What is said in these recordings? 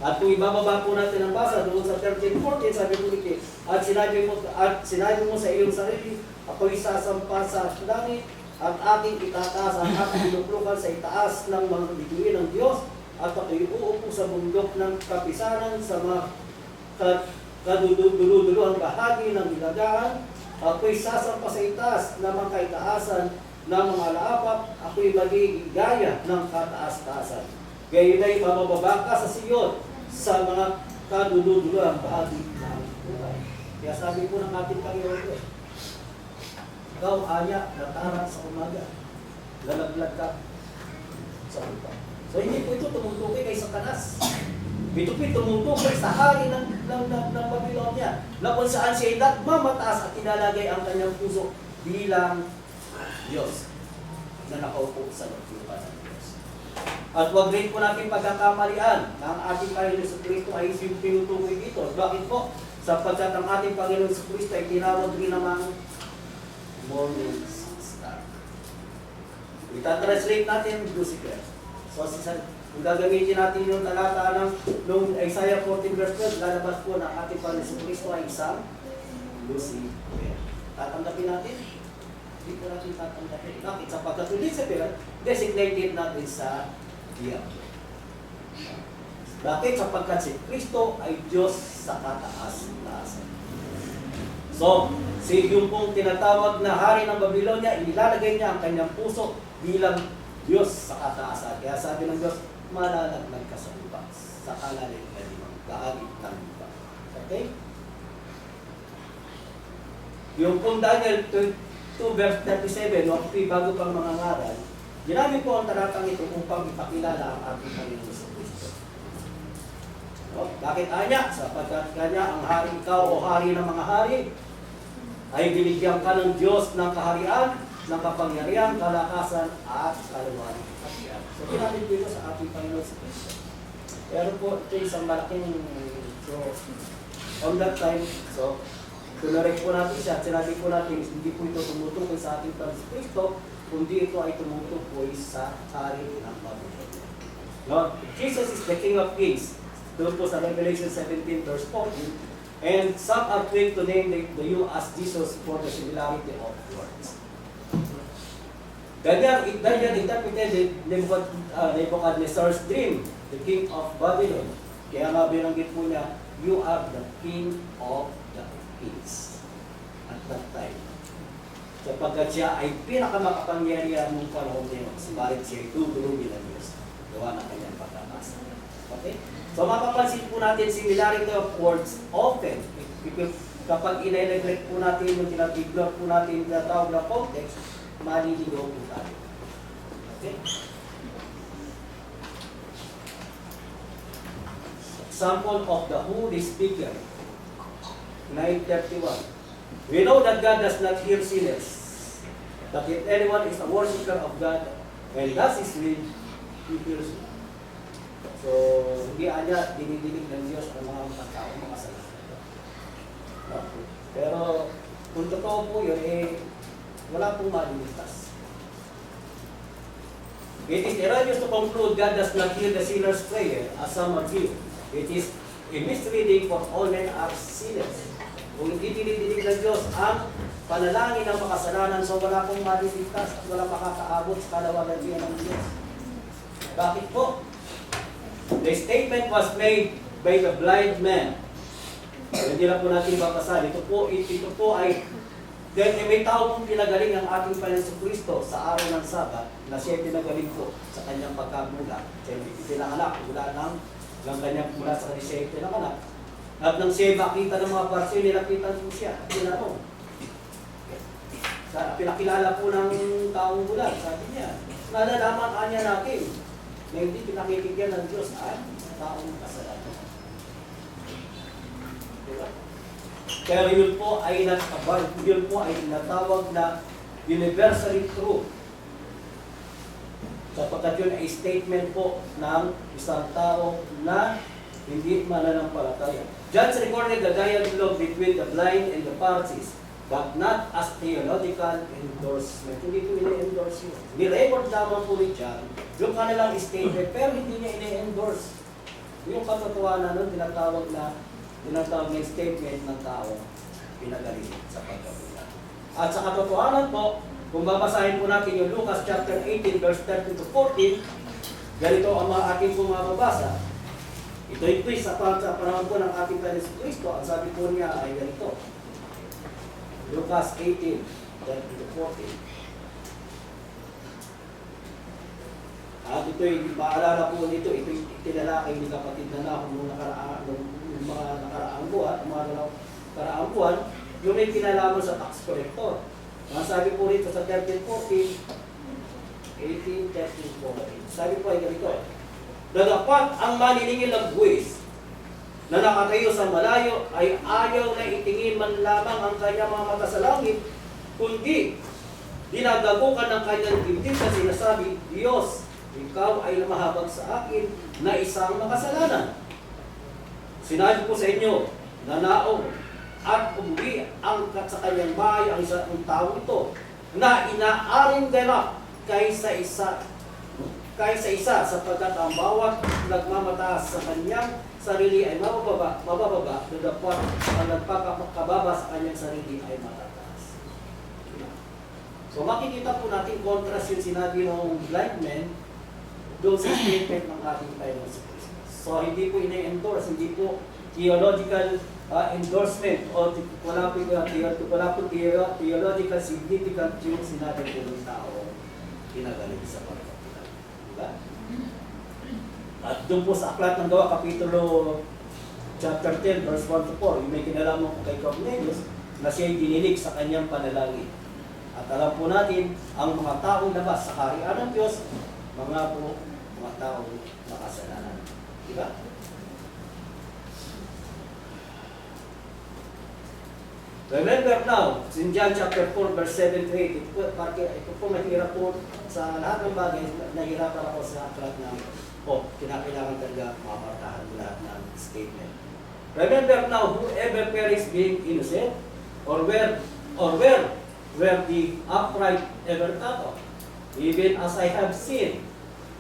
At kung ibababa po natin ang basa doon sa 13:14, sabi po dito, at sinabi mo sa iyong sarili, ako'y sasampa sa langit, at aking itataas ang aking luklukan sa itaas ng mga bituin ng Diyos, at ako'y uupo sa bundok ng kapisanan sa mga kaduduludulo ang bahagi ng hilagaan. Ako'y sasampa sa itaas ng mga kaitaasan ng mga alaapap, ako'y magiging gaya ng kataas-taasan. Gayon ay mabababa ka sa Siyon, sa mga kaduduludulo ang bahagi ng buhay. Kaya sabi po ng ating Panginoon Diyos, ikaw, aya, nataran sa umaga, lalaglag ka sa lupa. So hindi po ito tumutukoy kay Satanas. Ito po tumutukoy sa hari ng Babylonia, na kung saan siya nagmamataas at inalagay ang kanyang puso bilang Diyos na nakaupo sa lupa ng Diyos. At huwag rin po natin pagkakamalian na ang ating Panginoon sa Kristo ay tinutukoy dito. Bakit po? Sapagkat ang ating Panginoon sa Kristo ay tinawag rin namang morning star. Itatranslate natin Lucifer. So, kung gagamitin natin yung talata ng Isaiah 14 verse 12, lalabas po na ating Panginoon sa Kristo ay isang Lucifer. Tatanggapin natin? Hindi po natin tatanggapin. Bakit? Sapagkat yung Lucifer, designated natin sa Diablo. Bakit? Sapagkat si Kristo ay Diyos sa kataas-taasan. So, yung pong tinatawag na hari ng Babylonia, inilalagay niya ang kanyang puso bilang Diyos sa kataasan. Kaya sabi ng Diyos, malalaglag ka sa lupa, sa kalalim na limang kaagit ng lupa. Okay? Yung pong Daniel 2 verse 37, bago pang mga ngaral, ginamit po ang talatang ito upang ipakilala ang ating Panginoon sa Kristo. No? Bakit anya? Sapagkat kanya ang hari ikaw o hari ng mga hari, ay binigyan ka ng Diyos ng kaharian, ng kapangyarihan, kalakasan, at kaluwagan. So, ginamit dito sa ating Panginoon sa Kristo. Pero po, ito isang malaking, so, on that time, so, tunarek po natin siya, sinabi po natin, hindi po ito tumutukoy sa ating Panginoon sa Kristo, kundi ito ay tumutukoy sa hari ng Babylonia. No? Jesus is the King of Kings. Doon po sa Revelation 17 verse 14, and some are quick to name the you as Jesus for the similarity of words. Daniel interpreted Nebuchadnezzar's dream, the king of Babylon. Kaya nga binanggit po niya, you are the king of the kings at that time. Sapagkat siya ay pinakamakapangyarihan ng panahon niya, subalit siya ay dudurugin ng Diyos. Gawa ng kanyang pagkakasa. Okay? So mapapansin po natin similarity of words often. Kapag ina-neglect po natin yung tinag-ignore po natin yung tawag na context, maliligaw po tayo. Okay? Example of the Holy Speaker. 9:31. We know that God does not hear sinners, that if anyone is a worshipper of God and does His will, He hears him. So, hindi anya dinidinig ng Diyos ang mga tao, mga salita. No? Pero, kung totoo po yun, wala pong maliligtas. It is erroneous to conclude God does not hear the sinner's prayer, as some argue. It is a misleading, for all men are sinners. Kung hindi dinidinig ng Diyos ang panalangin ng makasalanan, so wala pong maliligtas at wala makakaabot sa kalawagan ng Diyos. Bakit po? The statement was made by the blind man. Hindi lang po natin babasahin. Ito po ay dahil may tao pong pinagaling ang ating Panginoon Kristo sa araw ng Sabat, na siya pinagaling po sa kanyang pagkamula. Siya pinanganak mula mula sa kanya siya pinanganak. At nang siya makita ng mga parsyo, nilapitan po siya. Tinanong. Pinakilala po ng taong bulan. Sabi niya, nalalaman kanya natin na hindi pinakikigyan ng Diyos ang taong kasalanan. Diba? Pero yun po ay natawag na universally true. Sapagkat yun ay statement po ng isang tao na hindi mananampalataya. John recorded the dialogue between the blind and the Pharisees, but not as theological endorsement. Hindi ko ina-endorse yun. Ni-record lamang po ni John yung kanilang statement, pero hindi niya ina-endorse. Yung katotohanan nun, tinatawag na yung statement ng tao, pinagaling sa pagkabulan. At sa katotohanan po, kung babasahin po natin yung Lucas chapter 18, verse 13 to 14, ganito ang mga ating pong mababasa. Ito'y twist sa panahon po ng ating Panginoon Kristo. Ang sabi po niya ay ganito. Lucas 18, 13 to 14. At ito'y, maalala po nito, ito'y tinalakay ni kapatid na nahong nung mga nakaraang buwan, yung may kinalaman sa tax collector. Ang sabi po rito sa 13:14, 18:13-14. Sabi po ay ganito, dadapat ang maniningil ng buwis na nakatayo sa malayo ay ayaw na itingin man lamang ang kanyang mga mata sa langit, kundi dinadagukan ng kanyang dibdib na sinasabi, Diyos, ikaw ay lumahabag sa akin na isang makasalanan. Sinabi ko sa inyo, nanaog at umuwi ang sa kanyang bahay ang isang tao ito na inaaring ganap kaysa isa sapagkat ang bawat nagmamataas sa kanyang sarili ay mabababa, dapat ang nagpapakababa sa kanyang sarili ay matataas. So makikita po natin contrast yung sinabi ng blind men doon sa statement ng ating Panginoon sa Kristo. So hindi po ina-endorse, hindi po theological endorsement o wala po theological significant yung sinabi po ng tao kinagaling sa pagkakilang. Diba? At doon po sa Aklat ng Gawa, Kapitulo chapter 10, verse 1 to 4, yung may kinalaman po kay Cornelius na siya'y dininig sa kanyang panalangin. At alam po natin, ang mga taong labas sa kaharian ng Diyos, mga taong makasalanan. Diba? Remember now, in John chapter 4, verse 7 to 8, ito po mahirap po sa lahat ng bagay, nahirapan ako sa aklat ng kinakailangan talaga mapartahan mo lahat ng statement. Remember now, whoever perish being innocent, or where the upright ever cut off, even as I have seen,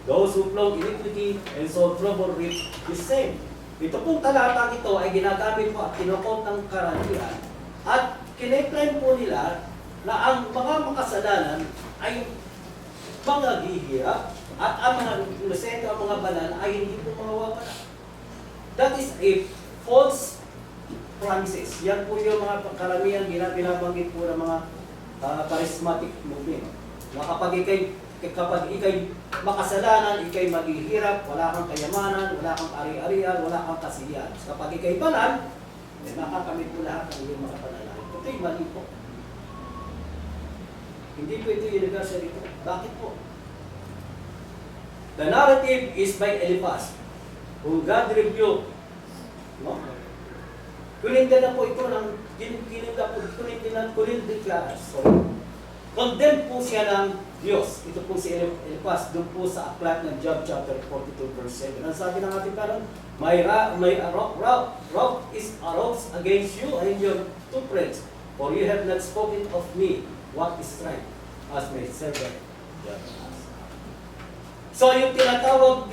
those who plow iniquity and sow trouble reap the same. Ito pong talatang ito ay ginagamit po at kinukot ng karamihan at kine-claim po nila na ang mga makasalanan ay mga hihirap at ang mga inosente, ang mga banal ay hindi po mawawala. That is a false promises. Yan po yung mga karamihan binabanggit po ng mga charismatic movement. Na kapag ikay makasalanan, ikay maghihirap, wala kang kayamanan, wala kang ari-arian, wala kang kasiyahan. Kapag ikay banal, makakamit po lahat ng iyong mga panalangin. Ito'y mali po. Hindi po ito universal ito. Bakit po? The narrative is by Eliphaz, who God rebuked. No? Kuninda na po ito ng condemn po siya ng Diyos. Ito po si Eliphaz, doon po sa aklat ng Job chapter 42 verse 7. Ang sabi ng ating parang, may rock is arose against you and your two friends, for you have not spoken of me what is right, as my servant Job has. So yung tinatawag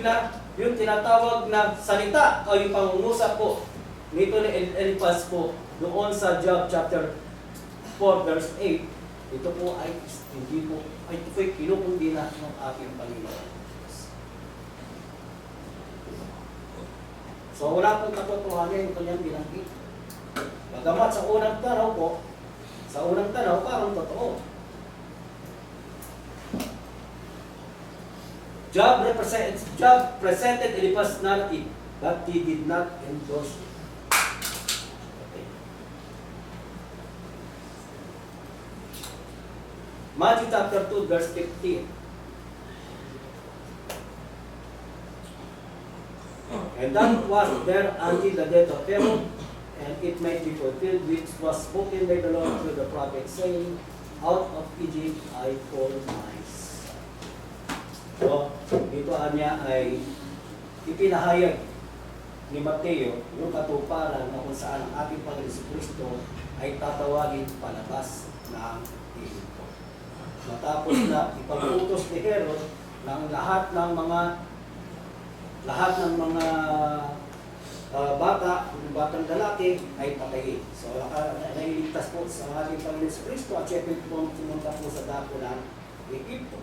na salita o yung pangungusap po nito ni Eliphaz po doon sa Job chapter 4 verse 8, ito po ay hindi po, ay ito ay kinukundina ng ating Panginoon. So wala pong katotohanan yung kanyang binanggit. Bagamat sa unang tanaw parang totoo. Job presented Eliphaz's narrative, but he did not endorse it. Matthew chapter 2 verse 15. And that was there until the death of Pharaoh, and it might be fulfilled which was spoken by the Lord through the prophet, saying, out of Egypt I called my son. So, ito niya ay ipinahayag ni Mateo yung katuparan na kung saan ang ating Panginoon Kristo ay tatawagin palabas ng Egypto. Matapos na ipag-utos ni Herod ng lahat ng mga lalaki ay patayin. So, nailigtas po sa ating Panginoon sa Kristo at siya po pumunta po sa dako ng Egypto.